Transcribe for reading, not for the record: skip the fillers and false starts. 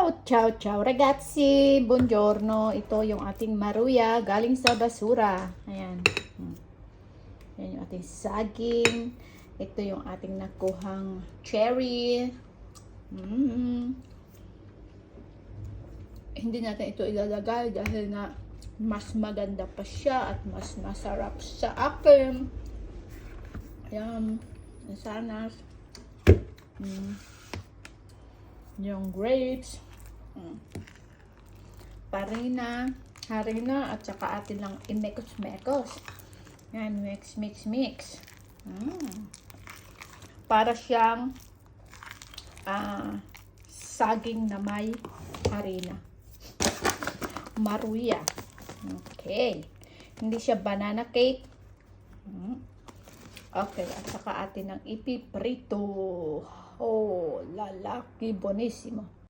Ciao, ciao ragazzi, buongiorno. Ito yung ating maruya galing sa basura. Ayan. Ayan yung ating saging. Ito yung ating nakuhang cherry. Hindi natin ito ilalagay dahil na mas maganda pa siya at mas masarap sa akin. Ayan. Sanas. Yung grapes, harina at saka atin lang i-mekos-mekos. Yan, mix. Para siyang saging na may harina. Maruya. Okay. Hindi siya banana cake. Okay, at saka atin ang ipiprito. Oh, lalaki, buonissimo.